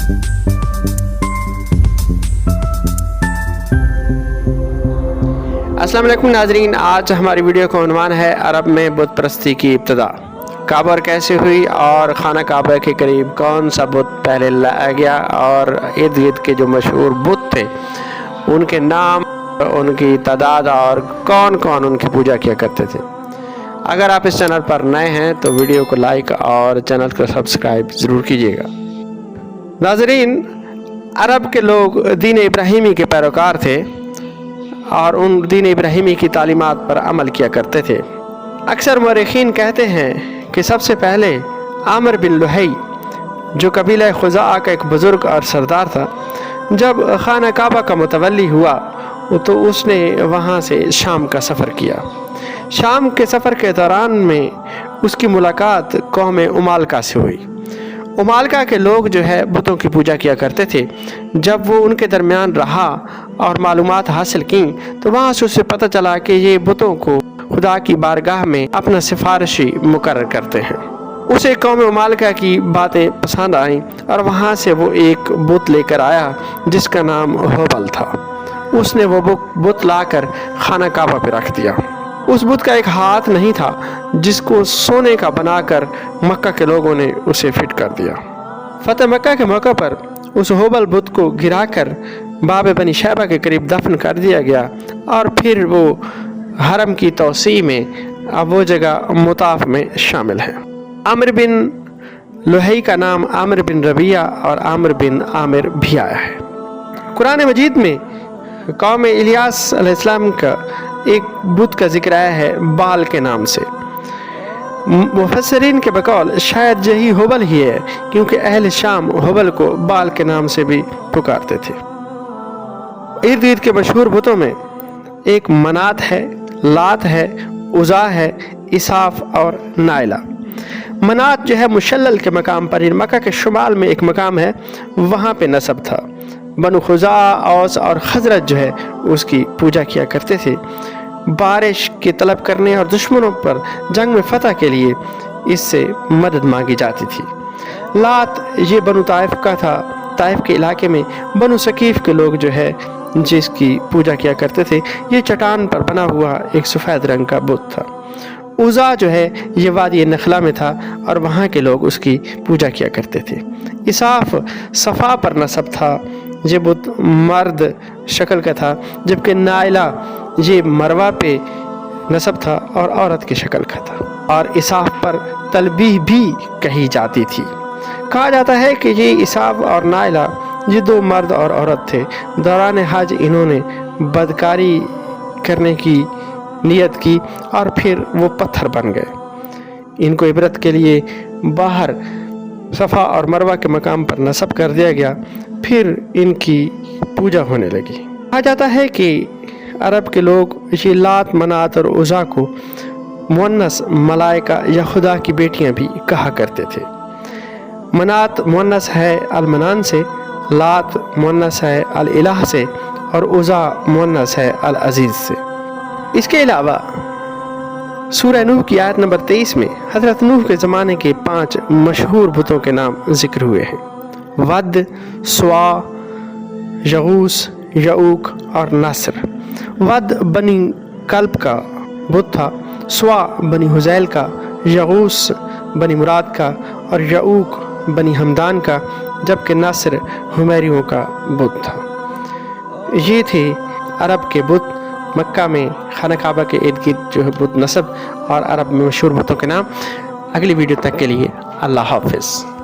अस्सलाम वालेकुम नाजरीन, आज हमारी वीडियो का उन्वान है अरब में बुत परस्ती की इब्तिदा कब और कैसे हुई और खाना काबा के करीब कौन सा बुत पहले लाया गया और इर्द गिर्द के जो मशहूर बुत थे उनके नाम, उनकी तादाद और कौन कौन उनकी पूजा किया करते थे। अगर आप इस चैनल पर नए हैं तो वीडियो को लाइक और चैनल को सब्सक्राइब ज़रूर कीजिएगा। नाजरीन, अरब के लोग दीन इब्राहिमी के पैरोकार थे और उन दीन इब्राहिमी की तालीमात पर अमल किया करते थे। अक्सर मौरखीन कहते हैं कि सबसे पहले आमिर बिन लुहई, जो कबीला खुज़ा का एक बुज़ुर्ग और सरदार था, जब खाना काबा का मुतवल्ली हुआ तो उसने वहाँ से शाम का सफ़र किया। शाम के सफ़र के दौरान में उसकी मुलाकात कौम उमालका से हुई। उमालका के लोग जो है बुतों की पूजा किया करते थे। जब वो उनके दरमियान रहा और मालूमात हासिल की तो वहाँ से उसे पता चला कि ये बुतों को खुदा की बारगाह में अपना सिफारिशी मुकर्रर करते हैं। उसे कौम उमालका की बातें पसंद आईं और वहाँ से वो एक बुत लेकर आया जिसका नाम होबल था। उसने वो बुत लाकर खाना काबा पे रख दिया। उस बुत का एक हाथ नहीं था जिसको सोने का बनाकर मक्का के लोगों ने उसे फिट कर दिया। फतेह मक्का के मौके पर उस होबल बुत को गिराकर बाब बनी शैबा के करीब दफन कर दिया गया और फिर वो हरम की तौसी में अब वो जगह मुताफ में शामिल है। आमिर बिन लुहई का नाम आमिर बिन रबिया और आमिर बिन आमिर भी आया है। कुरान मजीद में कौम इलियास अलैहिस्सलाम का एक बुत का जिक्र आया है बाल के नाम से। मुफस्सिरीन के बकौल शायद यही होबल ही है, क्योंकि अहल शाम होबल को बाल के नाम से भी पुकारते थे। इर्द गिर्द के मशहूर बुतों में एक मनात है, लात है, उज़ा है, इसाफ और नाइला। मनात जो है मुशल्लल के मकाम पर, मक्का के शुमाल में एक मकाम है, वहाँ पे नसब था। बनु खुज़ा, औस और खजरत जो है उसकी पूजा किया करते थे। बारिश की तलब करने और दुश्मनों पर जंग में फतह के लिए इससे मदद मांगी जाती थी। लात ये बनु ताइफ का था। ताइफ के इलाके में बनु सकीफ के लोग जो है जिसकी पूजा किया करते थे। ये चट्टान पर बना हुआ एक सफ़ेद रंग का बुत था। उज़ा जो है ये वादी नखला में था और वहाँ के लोग उसकी पूजा किया करते थे। इसाफ सफ़ा पर नसब था, ये बुत मर्द शक्ल का था, जबकि नाइला ये मरवा पे नसब था और औरत की शक्ल का था। और इसाफ पर तलबीह भी कही जाती थी। कहा जाता है कि ये इसाफ और नाइला ये दो मर्द और औरत थे। दौरान हज इन्होंने बदकारी करने की नियत की और फिर वो पत्थर बन गए। इनको इबरत के लिए बाहर सफ़ा और मरवा के मकाम पर नस्ब कर दिया गया, फिर इनकी पूजा होने लगी। कहा जाता है कि अरब के लोग ये लात, मनात और उज़ा को मुअन्नस मलाइका या खुदा की बेटियां भी कहा करते थे। मनात मुअन्नस है अल-मनान से, लात मुअन्नस है अल-इलाह से और उज़ा मुअन्नस है अल-अज़ीज़ से। इसके अलावा सूरह नूह की आयत नंबर 23 में हज़रत नूह के ज़माने के 5 मशहूर बुतों के नाम जिक्र हुए हैं। वद, स्वा, यगूस, यऊक और नस्र। वद बनी कल्ब का बुत था, स्वा बनी हुज़ैल का, यगूस बनी मुराद का और यऊक बनी हमदान का, जबकि नस्र हुमैरियों का बुत था। ये थे अरब के बुत। मक्का में खाना काबा के इर्द गिर्द जो है बुत नस्ब और अरब में मशहूर बुतों के नाम। अगली वीडियो तक के लिए अल्लाह हाफ़िज़।